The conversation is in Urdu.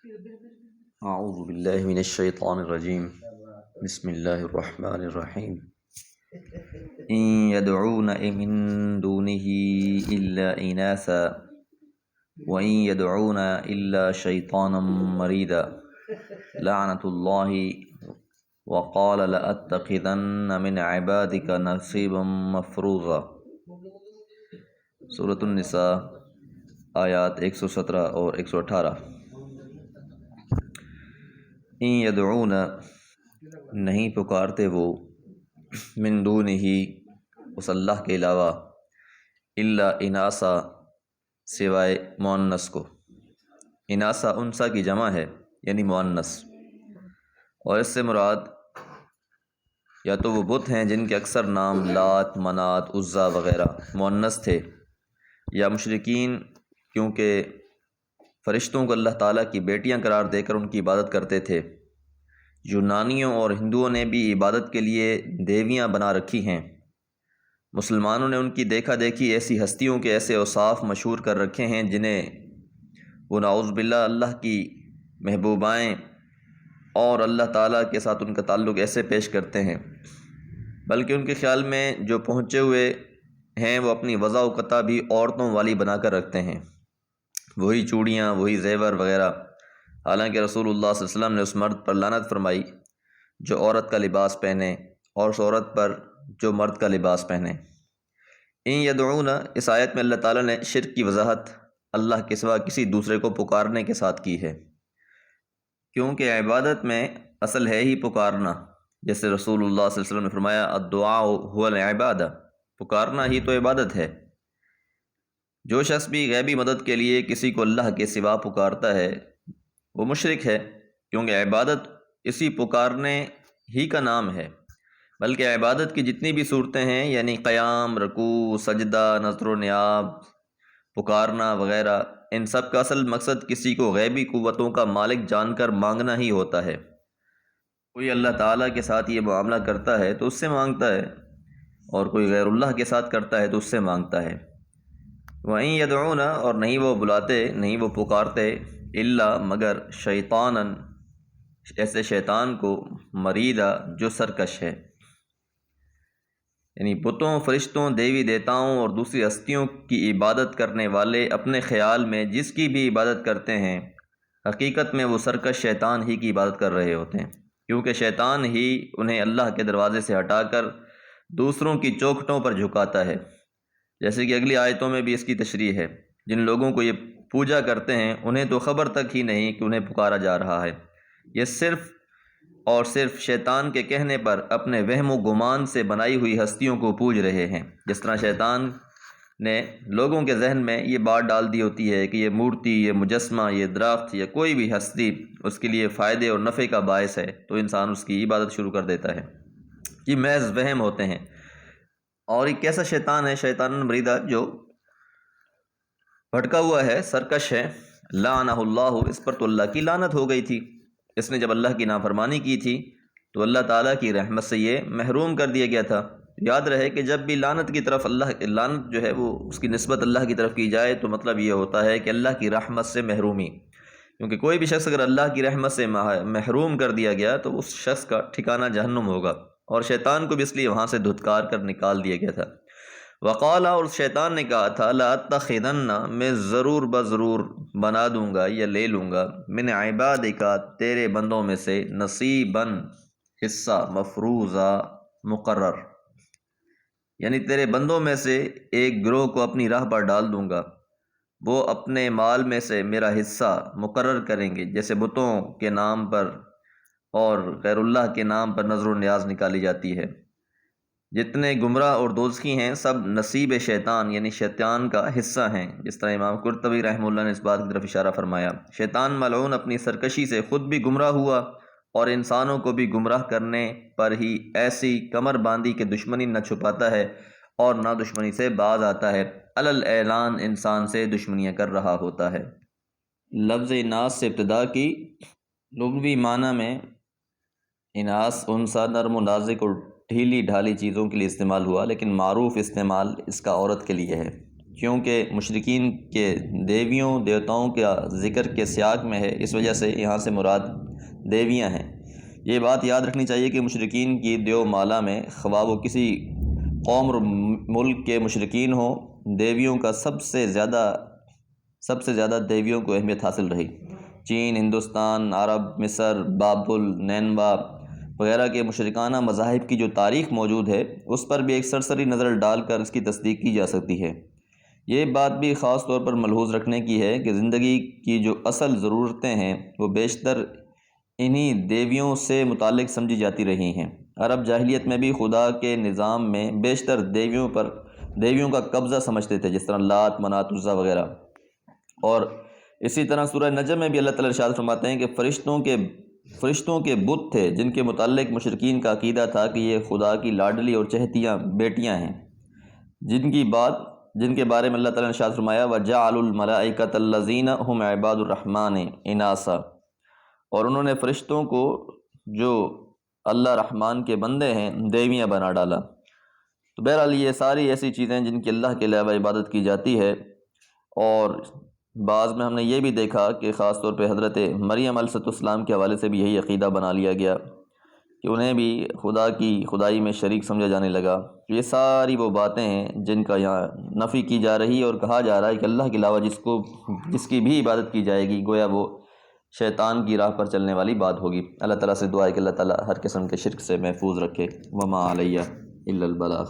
اعوذ باللہ من الشیطان الرجیم بسم اللہ الرحمن الرحیم ان يدعون من دونه الا اناثا وان يدعون الا شیطانا مریدا لعنۃ اللہ وقال لأتخذن من عبادك نصیبا مفروضا۔ سورۃ النساء آیات 117 اور 118۔ ان یدعون نہیں پکارتے وہ من دونہ اس اللہ کے علاوہ الا اناسا سوائے مؤنث کو۔ اناسا انسا کی جمع ہے یعنی مؤنث، اور اس سے مراد یا تو وہ بت ہیں جن کے اکثر نام لات، منات، عزا وغیرہ مؤنث تھے، یا مشرکین کیونکہ فرشتوں کو اللہ تعالیٰ کی بیٹیاں قرار دے کر ان کی عبادت کرتے تھے۔ یونانیوں اور ہندوؤں نے بھی عبادت کے لیے دیویاں بنا رکھی ہیں۔ مسلمانوں نے ان کی دیکھا دیکھی ایسی ہستیوں کے ایسے اوصاف مشہور کر رکھے ہیں جنہیں وہ نعوذ باللہ اللہ کی محبوبائیں اور اللہ تعالیٰ کے ساتھ ان کا تعلق ایسے پیش کرتے ہیں، بلکہ ان کے خیال میں جو پہنچے ہوئے ہیں وہ اپنی وضع و قطع بھی عورتوں والی بنا کر رکھتے ہیں، وہی چوڑیاں، وہی زیور وغیرہ۔ حالانکہ رسول اللہ صلی اللہ علیہ وسلم نے اس مرد پر لعنت فرمائی جو عورت کا لباس پہنے، اور اس عورت پر جو مرد کا لباس پہنے۔ ان یدعون، اس آیت میں اللہ تعالیٰ نے شرک کی وضاحت اللہ کے سوا کسی دوسرے کو پکارنے کے ساتھ کی ہے، کیونکہ عبادت میں اصل ہے ہی پکارنا، جیسے رسول اللہ صلی اللہ علیہ وسلم نے فرمایا الدعاء هو العبادہ، پکارنا ہی تو عبادت ہے۔ جو شخص بھی غیبی مدد کے لیے کسی کو اللہ کے سوا پکارتا ہے وہ مشرک ہے، کیونکہ عبادت اسی پکارنے ہی کا نام ہے، بلکہ عبادت کی جتنی بھی صورتیں ہیں یعنی قیام، رکوع، سجدہ، نظر و نیاب، پکارنا وغیرہ، ان سب کا اصل مقصد کسی کو غیبی قوتوں کا مالک جان کر مانگنا ہی ہوتا ہے۔ کوئی اللہ تعالیٰ کے ساتھ یہ معاملہ کرتا ہے تو اس سے مانگتا ہے، اور کوئی غیر اللہ کے ساتھ کرتا ہے تو اس سے مانگتا ہے۔ وَإِن يَدْعُونَ، اور نہیں وہ بلاتے، نہیں وہ پکارتے، الا مگر شیطانا، ایسے شیطان کو، مریدا جو سرکش ہے، یعنی بتوں، فرشتوں، دیوی دیوتاؤں اور دوسری ہستیوں کی عبادت کرنے والے اپنے خیال میں جس کی بھی عبادت کرتے ہیں حقیقت میں وہ سرکش شیطان ہی کی عبادت کر رہے ہوتے ہیں، کیونکہ شیطان ہی انہیں اللہ کے دروازے سے ہٹا کر دوسروں کی چوکھٹوں پر جھکاتا ہے، جیسے کہ اگلی آیتوں میں بھی اس کی تشریح ہے۔ جن لوگوں کو یہ پوجا کرتے ہیں انہیں تو خبر تک ہی نہیں کہ انہیں پکارا جا رہا ہے، یہ صرف اور صرف شیطان کے کہنے پر اپنے وہم و گمان سے بنائی ہوئی ہستیوں کو پوج رہے ہیں، جس طرح شیطان نے لوگوں کے ذہن میں یہ بات ڈال دی ہوتی ہے کہ یہ مورتی، یہ مجسمہ، یہ درخت یا کوئی بھی ہستی اس کے لیے فائدے اور نفع کا باعث ہے، تو انسان اس کی عبادت شروع کر دیتا ہے۔ یہ محض وہم ہوتے ہیں۔ اور ایک کیسا شیطان ہے؟ شیطان مریدہ، جو بھٹکا ہوا ہے، سرکش ہے۔ لعنہ اللہ، اس پر تو اللہ کی لعنت ہو گئی تھی، اس نے جب اللہ کی نافرمانی کی تھی تو اللہ تعالیٰ کی رحمت سے یہ محروم کر دیا گیا تھا۔ یاد رہے کہ جب بھی لعنت کی طرف لعنت جو ہے وہ اس کی نسبت اللہ کی طرف کی جائے تو مطلب یہ ہوتا ہے کہ اللہ کی رحمت سے محرومی، کیونکہ کوئی بھی شخص اگر اللہ کی رحمت سے محروم کر دیا گیا تو اس شخص کا ٹھکانہ جہنم ہوگا، اور شیطان کو بھی اس لیے وہاں سے دھتکار کر نکال دیا گیا تھا۔ وقال، اور شیطان نے کہا تھا، لأتخذن، میں ضرور بضرور بنا دوں گا یا لے لوں گا، من عبادک، تیرے بندوں میں سے، نصیباً، حصہ، مفروضہ، مقرر، یعنی تیرے بندوں میں سے ایک گروہ کو اپنی راہ پر ڈال دوں گا، وہ اپنے مال میں سے میرا حصہ مقرر کریں گے، جیسے بتوں کے نام پر اور غیر اللہ کے نام پر نظر و نیاز نکالی جاتی ہے۔ جتنے گمراہ اور دوزخی ہیں سب نصیب شیطان یعنی شیطان کا حصہ ہیں، جس طرح امام قرطبی رحمہ اللہ نے اس بات کی طرف اشارہ فرمایا۔ شیطان ملعون اپنی سرکشی سے خود بھی گمراہ ہوا اور انسانوں کو بھی گمراہ کرنے پر ہی ایسی کمر باندھی کہ دشمنی نہ چھپاتا ہے اور نہ دشمنی سے باز آتا ہے، علل اعلان انسان سے دشمنیاں کر رہا ہوتا ہے۔ لفظ اناث سے ابتدا کی، لغوی معنی میں اناث انسا، نرم و نازک اور ڈھیلی ڈھالی چیزوں کے لیے استعمال ہوا، لیکن معروف استعمال اس کا عورت کے لیے ہے، کیونکہ مشرکین کے دیویوں دیوتاؤں کا ذکر کے سیاق میں ہے، اس وجہ سے یہاں سے مراد دیویاں ہیں۔ یہ بات یاد رکھنی چاہیے کہ مشرکین کی دیو مالا میں خواہ وہ کسی قوم اور ملک کے مشرکین ہوں، دیویوں کا سب سے زیادہ دیویوں کو اہمیت حاصل رہی۔ چین، ہندوستان، عرب، مصر، بابل، نینوا وغیرہ کے مشرکانہ مذاہب کی جو تاریخ موجود ہے اس پر بھی ایک سرسری نظر ڈال کر اس کی تصدیق کی جا سکتی ہے۔ یہ بات بھی خاص طور پر ملحوظ رکھنے کی ہے کہ زندگی کی جو اصل ضرورتیں ہیں وہ بیشتر انہی دیویوں سے متعلق سمجھی جاتی رہی ہیں۔ عرب جاہلیت میں بھی خدا کے نظام میں بیشتر دیویوں کا قبضہ سمجھتے تھے، جس طرح لات، منات، عزا وغیرہ۔ اور اسی طرح سورہ نجم میں بھی اللہ تعالیٰ ارشاد فرماتے ہیں کہ فرشتوں کے بت تھے جن کے متعلق مشرکین کا عقیدہ تھا کہ یہ خدا کی لاڈلی اور چہتیاں بیٹیاں ہیں، جن کے بارے میں اللہ تعالیٰ نے ارشاد فرمایا وَجَعَلُوا الْمَلَائِكَةَ الَّذِينَ هُمْ عِبَادُ الرَّحْمَنِ إِنَاثًا، اور انہوں نے فرشتوں کو جو اللہ رحمان کے بندے ہیں دیویاں بنا ڈالا۔ تو بہرحال یہ ساری ایسی چیزیں جن کی اللہ کے علاوہ عبادت کی جاتی ہے، اور بعض میں ہم نے یہ بھی دیکھا کہ خاص طور پہ حضرت مریم علیہ السلام کے حوالے سے بھی یہی عقیدہ بنا لیا گیا کہ انہیں بھی خدا کی خدائی میں شریک سمجھا جانے لگا۔ یہ ساری وہ باتیں ہیں جن کا یہاں نفی کی جا رہی ہے اور کہا جا رہا ہے کہ اللہ کے علاوہ جس کی بھی عبادت کی جائے گی گویا وہ شیطان کی راہ پر چلنے والی بات ہوگی۔ اللہ تعالیٰ سے دعا ہے کہ اللہ تعالیٰ ہر قسم کے شرک سے محفوظ رکھے۔ وما علیہ الا البلاغ۔